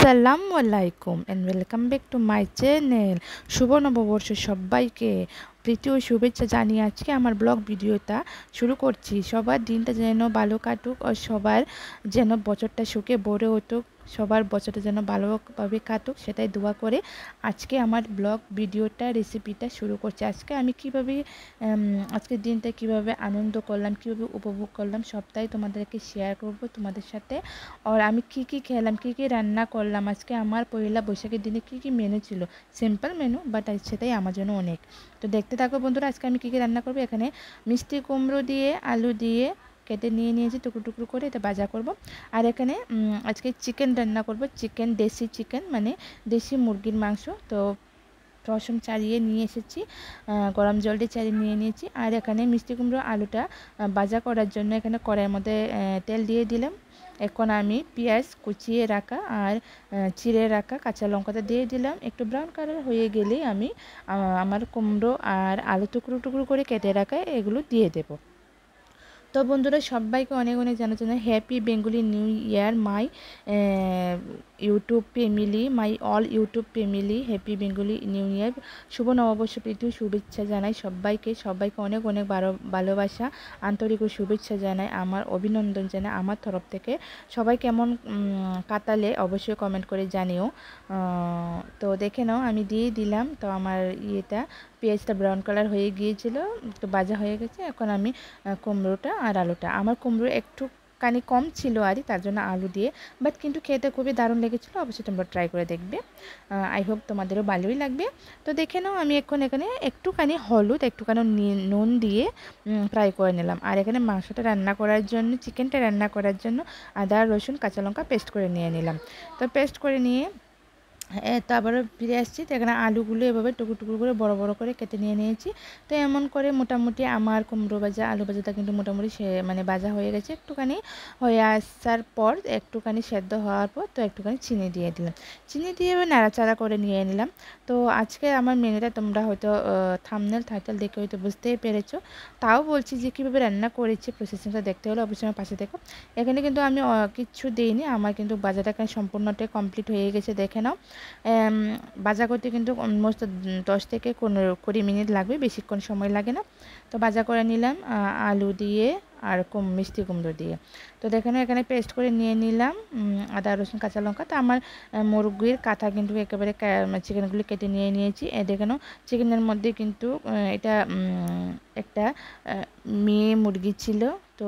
আসসালামু আলাইকুম and welcome back to my channel. শুভ নববর্ষ সবাইকে প্রীতি ও শুভেচ্ছা জানিয়ে আজকে আমার ব্লগ ভিডিওটা শুরু করছি। সবার দিনটা যেন ভালো কাটুক আর সবার যেন বছরটা সুখে ভরে উঠুক, সবার বছরটা যেন ভালোভাবে কাটুক সেটাই দোয়া করে আজকে আমার ব্লগ ভিডিওটা রেসিপিটা শুরু করছি। আজকে আমি কিভাবে আজকের দিনটা কিভাবে আনন্দ করলাম, কিভাবে উপভোগ করলাম সবটাই তোমাদেরকে শেয়ার করব তোমাদের সাথে। আর আমি কি খেলাম, কি রান্না করলাম, আজকে আমার পয়লা বৈশাখের দিনে কি মেনু ছিল। সিম্পল মেনু বাট সেটাই আমার জন্য অনেক। তো দেখতে থাকো বন্ধুরা, আজকে আমি কি রান্না করবো। এখানে মিষ্টি কুমড়ো দিয়ে আলু দিয়ে কেটে নিয়ে নিয়েছি টুকরো টুকরো করে, এটা ভাজা করব। আর এখানে আজকে চিকেন রান্না করব, চিকেন দেশি চিকেন মানে দেশি মুরগির মাংস। তো রসুন ছাড়িয়ে নিয়ে এসেছি, গরম জল দিয়ে ছাড়িয়ে নিয়ে নিয়েছি। আর এখানে মিষ্টি কুমড়ো আলুটা ভাজা করার জন্য এখানে কড়াইয়ের মধ্যে তেল দিয়ে দিলাম। এখন আমি পেঁয়াজ কুচিয়ে রাখা আর চিড়ে রাখা কাঁচা লঙ্কাটা দিয়ে দিলাম। একটু ব্রাউন কালার হয়ে গেলেই আমি আমার কুমড়ো আর আলু টুকরো টুকরো করে কেটে রাখা এগুলো দিয়ে দেবো। তো বন্ধুরা সবাইকে অনেক অনেক জানা happy Bengali new year my YouTube family, my all YouTube family, happy Bengali new year. শুভ নববর্ষ প্রীতি শুভেচ্ছা জানাই সবাইকে অনেক অনেক ভালোবাসা, আন্তরিক ও শুভেচ্ছা জানাই, আমার অভিনন্দন জানাই আমার তরফ থেকে। সবাই কেমন কাটালে অবশ্যই কমেন্ট করে জানিও। তো দেখে নাও আমি দিয়ে দিলাম। তো আমার ইয়েটা পেঁয়াজটা ব্রাউন কালার হয়ে গিয়েছিল, তো ভাজা হয়ে গেছে। এখন আমি কুমড়োটা আর আলুটা, আমার কুমড়ো একটুখানি কম ছিল আর তার জন্য আলু দিয়ে, বাট কিন্তু খেতে খুবই দারুণ লেগেছিলো। অবশ্যই তোমরা ট্রাই করে দেখবে, আই হোপ তোমাদেরও ভালোই লাগবে। তো দেখে নাও আমি এখন এখানে একটুখানি হলুদ একটুখানি নুন দিয়ে ফ্রাই করে নিলাম। আর এখানে মাংসটা রান্না করার জন্য, চিকেনটা রান্না করার জন্য আদা রসুন কাঁচা লঙ্কা পেস্ট করে নিয়ে নিলাম। তো পেস্ট করে নিয়ে তারপরে ফিরে আসছি। তো এখানে আলুগুলো এভাবে টুকরো টুকরো করে বড় বড় করে কেটে নিয়ে নিয়েছি। তো এমন করে মোটামুটি আমার কুমড়ো ভাজা আলু ভাজাটা কিন্তু মোটামুটি মানে ভাজা হয়ে গেছে। একটুখানি হয়ে আসার পর, একটুখানি সেদ্ধ হওয়ার পর, তো একটুখানি চিনি দিয়ে দিলাম। চিনি দিয়ে নাড়াচাড়া করে নিয়ে নিলাম। তো আজকে আমার মেনুটা তোমরা হয়তো থাম্বনেল টাইটেল দেখে হয়তো বুঝতেই পেরেছো। তাও বলছি যে কীভাবে রান্না করেছি, প্রসেসিংটা দেখতে হলে অবশ্যই আমার পাশে দেখো। এখানে কিন্তু আমি কিচ্ছু দিইনি, আমার কিন্তু ভাজাটা সম্পূর্ণটাই কমপ্লিট হয়ে গেছে। দেখে নাও ভাজা করতে কিন্তু অলমোস্ট 10 থেকে 20 মিনিট লাগবে, বেশিক্ষণ সময় লাগে না। তো ভাজা করে নিলাম আলু দিয়ে আর মিষ্টি কুমড়ো দিয়ে। তো দেখেন এখানে পেস্ট করে নিয়ে নিলাম আদা রসুন কাঁচা লঙ্কা। তো আমার মুরগির কাঁথা কিন্তু একেবারে চিকেনগুলি কেটে নিয়ে নিয়েছি। দেখেন চিকেনের মধ্যে কিন্তু এটা একটা মেয়ে মুরগি ছিল, তো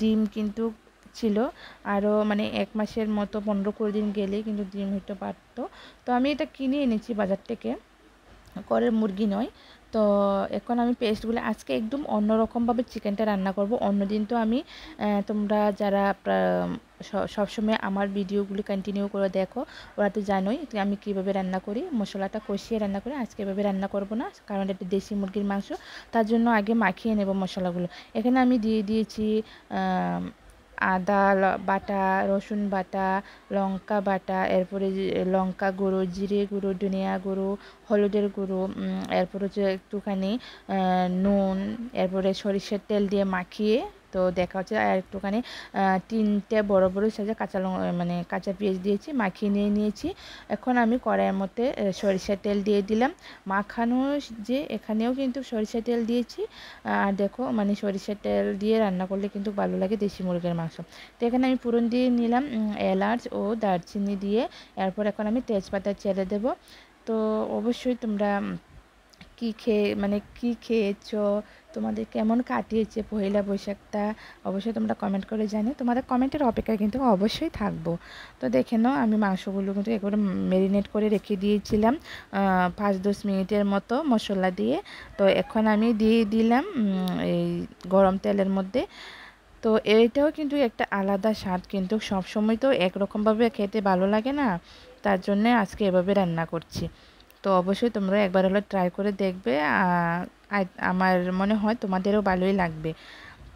ডিম কিন্তু ছিল আরও, মানে 1 মাসের মতো 15-20 দিন গেলেই কিন্তু ডিম হতে পারতো। তো আমি এটা কিনে এনেছি বাজার থেকে, ঘরের মুরগি নয়। তো এখন আমি পেস্টগুলো আজকে একদম অন্যরকমভাবে চিকেনটা রান্না করব। অন্যদিন তো আমি তোমরা যারা সবসময় আমার ভিডিওগুলি কন্টিনিউ করে দেখো ওরা তো জানোই আমি কীভাবে রান্না করি, মশলাটা কষিয়ে রান্না করি। আজকে এভাবে রান্না করব না, কারণ এটা দেশি মুরগির মাংস, তার জন্য আগে মাখিয়ে নেব মশলাগুলো। এখানে আমি দিয়ে দিয়েছি আদা বাটা, রসুন বাটা, লঙ্কা বাটা, এরপরে লঙ্কা গুঁড়ো, জিরে গুঁড়ো, ধনিয়া গুঁড়ো, হলুদের গুঁড়ো, এরপর হচ্ছে একটুখানি নুন, এরপরে সরিষার তেল দিয়ে মাখিয়ে, তো দেখা হচ্ছে আর একটুখানি 3টে বড় বড় সাইজের মানে কাঁচা পেঁয়াজ দিয়েছি, মাখিয়ে নিয়ে নিয়েছি। এখন আমি কড়াইয়ের মধ্যে সরিষার তেল দিয়ে দিলাম। মাখানো যে এখানেও কিন্তু সরিষার তেল দিয়েছি। আর দেখো মানে সরিষার তেল দিয়ে রান্না করলে কিন্তু ভালো লাগে দেশি মুরগির মাংস। তো এখানে আমি ফোড়ন দিয়ে নিলাম এলাচ ও দারচিনি দিয়ে। এরপর এখন আমি তেজপাতা ছেড়ে দেব। তো অবশ্যই তোমরা কি খেয়েছো, তোমাদের কেমন কাটিয়েছে পয়লা বৈশাখটা, অবশ্যই তোমরা কমেন্ট করে জানিও। তোমাদের কমেন্টের অপেক্ষায় কিন্তু অবশ্যই থাকবো। তো দেখে নাও আমি মাংসগুলো কিন্তু একেবারে ম্যারিনেট করে রেখে দিয়েছিলাম 5-10 মিনিটের মতো মশলা দিয়ে। তো এখন আমি দিয়ে দিলাম এই গরম তেলের মধ্যে। তো এইটাও কিন্তু একটা আলাদা স্বাদ, কিন্তু সবসময় তো একরকমভাবে খেতে ভালো লাগে না, তার জন্যে আজকে এভাবে রান্না করছি। তো অবশ্যই তোমরা একবার হলে ট্রাই করে দেখবে, আমার মনে হয় তোমাদেরও ভালোই লাগবে।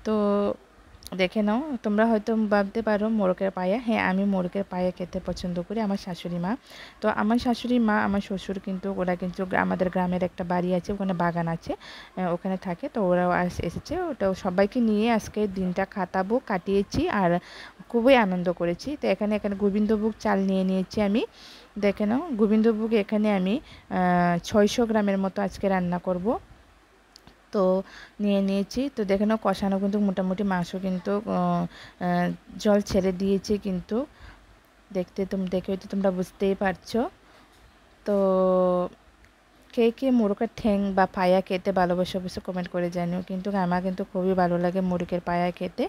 তো দেখে নাও। তোমরা হয়তো ভাবতে পারো মোরগের পায়া, হ্যাঁ আমি মোরগের পায়া খেতে পছন্দ করি, আমার শাশুড়ি মা। তো আমার শাশুড়ি মা আমার শ্বশুর কিন্তু ওরা কিন্তু আমাদের গ্রামের একটা বাড়ি আছে, ওখানে বাগান আছে, ওখানে থাকে। তো ওরাও এসেছে, ওটাও সবাইকে নিয়ে আজকে দিনটা কাটিয়েছি আর খুবই আনন্দ করেছি। তো এখানে গোবিন্দভোগ চাল নিয়ে নিয়েছি আমি। দেখে নাও, গোবিন্দভোগ এখানে আমি 600 গ্রামের মতো আজকে রান্না করব। তো নিয়ে নিয়েছি। তো দেখে নাও কষানো কিন্তু মোটামুটি মাংস কিন্তু জল ছেড়ে দিয়েছে কিন্তু, দেখে হয়তো তোমরা বুঝতেই পারছো। তো কে কে মোরগের ঠ্যাং বা পায়া খেতে ভালোবাসে অবশ্যই কমেন্ট করে জানিও। কিন্তু আমার কিন্তু খুবই ভালো লাগে মুরগের পায়া খেতে,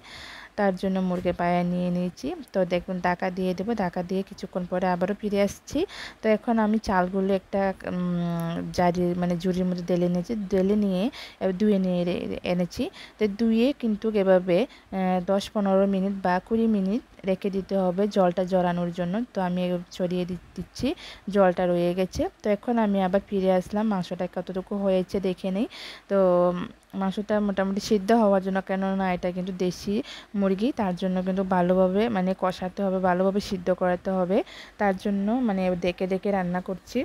তার জন্য মুরগির পায়া নিয়ে নিয়েছি। তো দেখুন ঢাকা দিয়ে দেবো, ঢাকা দিয়ে কিছুক্ষণ পরে আবারও ফিরে আসছি। তো এখন আমি চালগুলো একটা ঝুড়ির মধ্যে ঢেলে নিয়ে ধুয়ে নিয়ে এনেছি। তো ধুয়ে কিন্তু এভাবে 10-15 মিনিট বা 20 মিনিট রেখে দিতে হবে জলটা ঝরানোর জন্য। তো আমি ছড়িয়ে দিচ্ছি, জলটা রয়ে গেছে। তো এখন আমি আবার ফিরে আসলাম, মাংসটা কতটুকু হয়েছে দেখে নেই। তো মাংসটা মোটামুটি সিদ্ধ হওয়ার জন্য, কেননা এটা কিন্তু দেশি মুরগি, তার জন্য কিন্তু ভালোভাবে কষাতে হবে, ভালোভাবে সিদ্ধ করাতে হবে। তার জন্য দেখে দেখে রান্না করছি।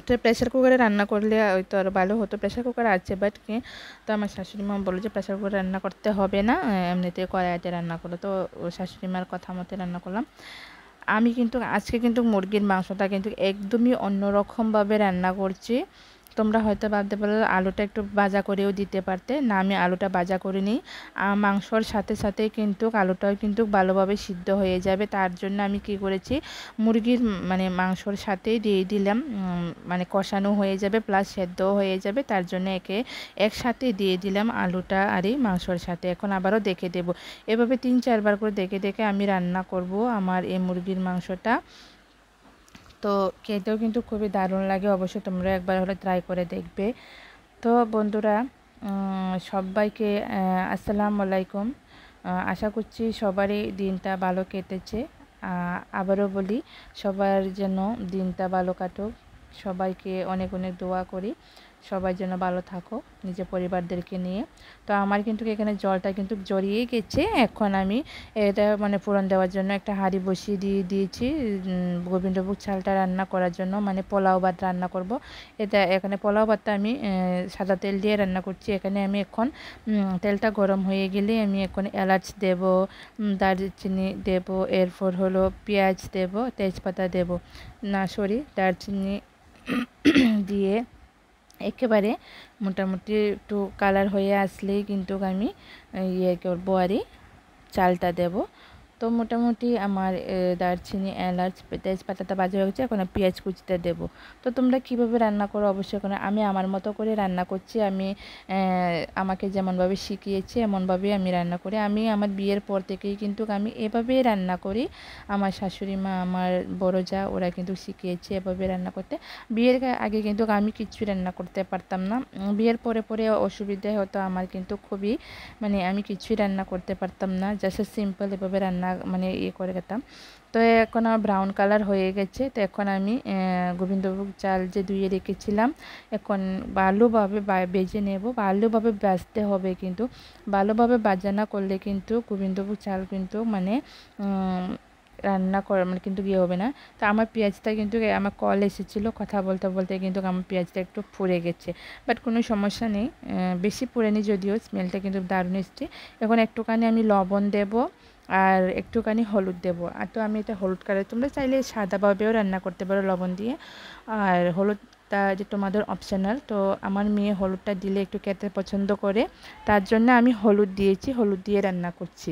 তো প্রেশার কুকারে রান্না করলে হয়তো আরও ভালো হতো, প্রেশার কুকার আছে বাট তো আমার শাশুড়ি মা বললো যে প্রেশার কুকারে রান্না করতে হবে না, এমনিতে কড়াইতে রান্না করো। তো শাশুড়ি মার কথা মতো রান্না করলাম। আমি কিন্তু আজকে কিন্তু মুরগির মাংসটা কিন্তু একদমই অন্যরকমভাবে রান্না করছি। তোমরা হয়তো ভাবতে পারো আলুটা একটু ভাজা করেও দিতে পারতে, না আমি আলুটা ভাজা করে নিই। মাংসর সাথে সাথে কিন্তু আলুটাও কিন্তু ভালোভাবে সিদ্ধ হয়ে যাবে। তার জন্য আমি কি করেছি, মুরগির মাংসর সাথেই দিয়ে দিলাম, কষানো হয়ে যাবে প্লাস সেদ্ধও হয়ে যাবে। তার জন্য একসাথে দিয়ে দিলাম আলুটা আর এই মাংসর সাথে। এখন আবারও দেখে দেব, এভাবে 3-4 বার করে দেখে দেখে আমি রান্না করব আমার এই মুরগির মাংসটা। তো খেতেও কিন্তু খুবই দারুণ লাগে, অবশ্যই তোমরা একবার হলে ট্রাই করে দেখবে। তো বন্ধুরা, সবাইকে আসসালামু আলাইকুম। আশা করছি সবারই দিনটা ভালো কেটেছে। আবারও বলি, সবার যেন দিনটা ভালো কাটুক, সবাইকে অনেক অনেক দোয়া করি, সবাই যেন ভালো থাকো নিজের পরিবারদেরকে নিয়ে। তো আমার কিন্তু এখানে জলটা কিন্তু জড়িয়ে গেছে। এখন আমি এটা ফোড়ন দেওয়ার জন্য একটা হাঁড়ি বসিয়ে দিয়েছি গোবিন্দভোগ চালটা রান্না করার জন্য, পোলাও ভাত রান্না করব। এটা এখানে পোলাও ভাতটা আমি সাদা তেল দিয়ে রান্না করছি। এখানে আমি এখন তেলটা গরম হয়ে গেলে আমি এখন এলাচ দেব, দারচিনি দেব, এরপর হলো পেঁয়াজ দেব, তেজপাতা দেব, দারচিনি দিয়ে একেবারে মোটামুটি একটু কালার হয়ে আসলেই কিন্তু আমি করবো আর চালটা দেব। তো মোটামুটি আমার দারচিনি, এলাচ, তেজপাতাটা ভাজা হয়ে গেছে। এখন পেঁয়াজ কুচিটা দেবো। তো তোমরা কীভাবে রান্না করো অবশ্যই করে, আমি আমার মতো করে রান্না করছি। আমি আমাকে যেমনভাবে শিখিয়েছি এমনভাবেই আমি রান্না করি। আমি আমার বিয়ের পর থেকেই কিন্তু আমি এভাবেই রান্না করি। আমার শাশুড়ি মা, আমার বড় যা, ওরা কিন্তু শিখিয়েছে এভাবে রান্না করতে। বিয়ের আগে কিন্তু আমি কিচ্ছু রান্না করতে পারতাম না, বিয়ের পরে পরে অসুবিধা হতো আমার কিন্তু খুবই, আমি কিছুই রান্না করতে পারতাম না, জাস্ট সিম্পল এভাবে রান্না করে খেতাম। তো এখন আমার ব্রাউন কালার হয়ে গেছে। তো এখন আমি গোবিন্দভোগ চাল যে ধুয়ে রেখেছিলাম, এখন ভালোভাবে ভেজে নেব। ভালোভাবে ভাজতে হবে কিন্তু, ভালোভাবে ভাজা না করলে কিন্তু গোবিন্দভোগ চাল কিন্তু রান্না করা কিন্তু হবে না। তো আমার পেঁয়াজটা কিন্তু, আমার কল এসেছিলো, কথা বলতে বলতে কিন্তু আমার পেঁয়াজটা একটু পুড়ে গেছে, বাট কোনো সমস্যা নেই, বেশি পুড়েনি যদিও, স্মেলটা কিন্তু দারুণ এসছে। এখন একটুখানি আমি লবণ দেব আর একটুখানি হলুদ দেব। আর তো আমি এটা হলুদ কালার, তোমরা চাইলে সাদাভাবেও রান্না করতে পারো লবণ দিয়ে। আর হলুদটা যে তোমাদের অপশনাল। তো আমার মেয়ে হলুদটা দিলে একটু খেতে পছন্দ করে, তার জন্য আমি হলুদ দিয়েছি, হলুদ দিয়ে রান্না করছি।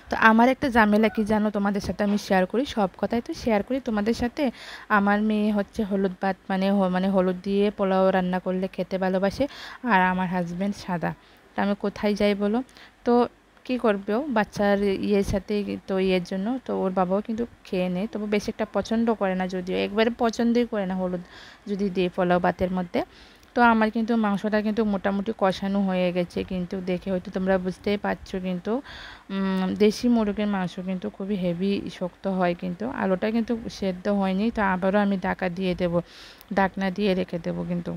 তো আমার একটা ঝামেলা কি জানো, তোমাদের সাথে আমি শেয়ার করি, সব কথাই তো শেয়ার করি তোমাদের সাথে। আমার মেয়ে হচ্ছে হলুদ ভাত হলুদ দিয়ে পোলাও রান্না করলে খেতে ভালোবাসে, আর আমার হাজব্যান্ড সাদা। তো আমি কোথায় যাই বলো? তো কী করবে, ও বাচ্চার ইয়ের সাথে, তো ইয়ের জন্য তো ওর বাবাও কিন্তু খেয়ে নেয়, তবু বেশি একটা পছন্দ করে না, যদিও একবারে পছন্দই করে না হলুদ যদি দিয়ে পোলাও ভাতের মধ্যে। তো আমার কিন্তু মাংসটা কিন্তু মোটামুটি কষানো হয়ে গেছে, কিন্তু দেখে হয়তো তোমরা বুঝতেই পারছো। কিন্তু দেশি মুরগির মাংস কিন্তু খুবই হেভি শক্ত হয়, কিন্তু আলুটা কিন্তু সেদ্ধ হয়নি। তো আবারও আমি ঢাকা দিয়ে দেব, ঢাকনা দিয়ে রেখে দেবো কিন্তু।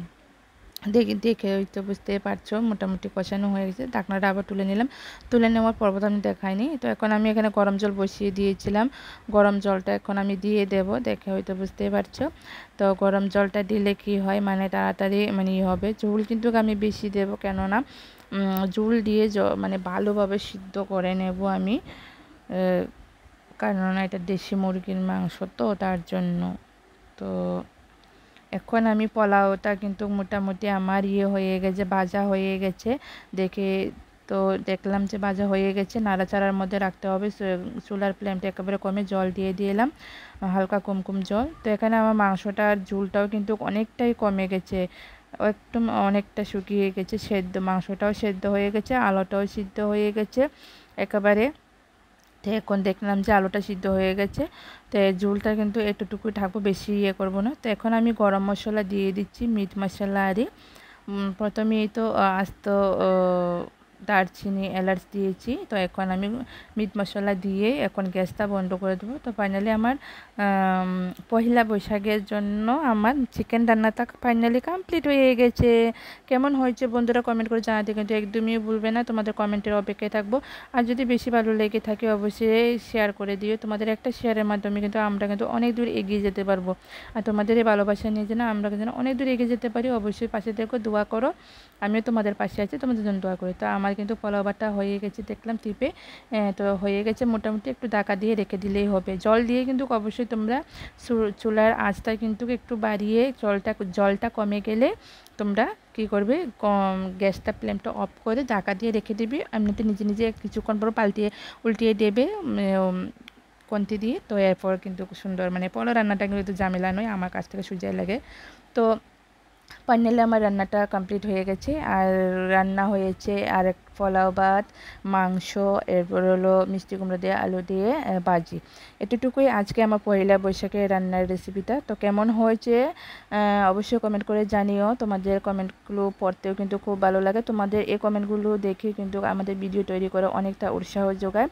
দেখে হয়তো বুঝতে পারছো মোটামুটি কষানো হয়ে গেছে। ঢাকনাটা আবার তুলে নিলাম। তুলে নেওয়ার পর আমি দেখাইনি। তো এখন আমি এখানে গরম জল বসিয়ে দিয়েছিলাম। গরম জলটা এখন আমি দিয়ে দেব, দেখে হয়তো বুঝতেই পারছো। তো গরম জলটা দিলে কি হয় মানে তাড়াতাড়ি মানে হবে। ঝোল কিন্তু আমি বেশি দেব, কেননা ঝোল দিয়ে মানে ভালোভাবে সিদ্ধ করে নেব আমি, কেননা এটা দেশি মুরগির মাংস তো তার জন্য। তো এখন আমি পোলাওটা কিন্তু মোটামুটি আমার হয়ে গেছে, ভাজা হয়ে গেছে দেখে। তো দেখলাম যে ভাজা হয়ে গেছে, নাড়াচাড়ার মধ্যে রাখতে হবে। চুলার ফ্লেমটা একেবারে কমে জল দিয়ে দিলাম, হালকা কুমকুম জল। তো এখানে আমার মাংসটার ঝোলটাও কিন্তু অনেকটাই কমে গেছে, একদম অনেকটা শুকিয়ে গেছে। মাংসটাও সেদ্ধ হয়ে গেছে, আলুটাও সিদ্ধ হয়ে গেছে একেবারে। তো এখন দেখলাম যে আলুটা সিদ্ধ হয়ে গেছে। তো ঝোলটা কিন্তু এতটুকু থাকবো, বেশি করব না। তো এখন আমি গরম মশলা দিয়ে দিচ্ছি, মিট মশলা আরই। প্রথমেই তো আস্ত দারচিনি এলাচ দিয়েছি। তো এখন আমি মিট মশলা দিয়ে এখন গ্যাসটা বন্ধ করে দেবো। তো ফাইনালি আমার পহেলা বৈশাখের জন্য আমার চিকেন রান্নাটা ফাইনালি কমপ্লিট হয়ে গেছে। কেমন হয়েছে বন্ধুরা কমেন্ট করে জানাতে কিন্তু একদমই ভুলবে না, তোমাদের কমেন্টের অপেক্ষায় থাকবো। আর যদি বেশি ভালো লেগে থাকে অবশ্যই শেয়ার করে দিও। তোমাদের একটা শেয়ারের মাধ্যমে কিন্তু আমরা কিন্তু অনেক দূর এগিয়ে যেতে পারবো। আর তোমাদের এই ভালোবাসা নিয়ে যেন আমরা যেন অনেক দূর এগিয়ে যেতে পারি। অবশ্যই পাশে দেখো, দোয়া করো, আমিও তোমাদের পাশে আছি, তোমাদের জন্য দোয়া করি। তো আমার কিন্তু পোলাও বাটা হয়ে গেছে দেখলাম টিপে। তো হয়ে গেছে মোটামুটি, একটু ঢাকা দিয়ে রেখে দিলেই হবে। জল দিয়ে কিন্তু অবশ্যই তোমরা চুলার আঁচটা কিন্তু একটু বাড়িয়ে, জলটা কমে গেলে তোমরা কি করবে, গ্যাসটা ফ্লেমটা অফ করে ঢাকা দিয়ে রেখে দিবি। এমনিতে নিজে নিজে কিছুক্ষণ পর উল্টিয়ে দেবে কন্তি দিয়ে। তো এরপর কিন্তু সুন্দর মানে পোলাও রান্নাটা কিন্তু ঝামেলা নয়, আমার কাছ থেকে সুজাই লাগে। তো ফাইনালি আমার রান্নাটা কমপ্লিট হয়ে গেছে। আর রান্না হয়েছে আর এক পোলাও ভাত, মাংস, এরপর হলো মিষ্টি কুমড়ো দিয়ে আলু দিয়ে ভাজি। এতটুকুই আজকে আমার পয়লা বৈশাখের রান্নার রেসিপিটা। তো কেমন হয়েছে অবশ্যই কমেন্ট করে জানিও। তোমাদের কমেন্টগুলো পড়তেও কিন্তু খুব ভালো লাগে। তোমাদের এই কমেন্টগুলো দেখে কিন্তু আমাদের ভিডিও তৈরি করে অনেকটা উৎসাহ যোগায়।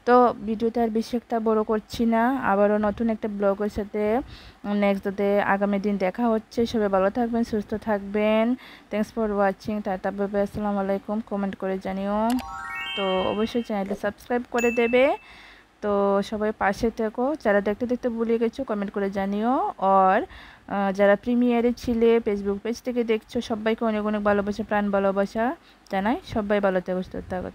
তো ভিডিওটা আর বেশি একটা বড় করছি না, আবারও নতুন একটা ব্লগের সাথে নেক্সট ডে আগামী দিন দেখা হচ্ছে। সবাই ভালো থাকবেন, সুস্থ থাকবেন। Thanks for watching. Tata bye bye, আসসালামু আলাইকুম। কমেন্ট করে জানিও। তো অবশ্যই চ্যানেলটা সাবস্ক্রাইব করে দেবে। তো সবাই পাশে থেকো, যারা দেখতে দেখতে ভুলে গেছো কমেন্ট করে জানিও। আর যারা প্রিমিয়ারে ছিলে ফেসবুক পেজ থেকে দেখছো, সবাইকে অনেক অনেক ভালোবাসা, প্রাণ ভালোবাসা জানাই। সবাই ভালো থেকো, সুস্থ থাকো।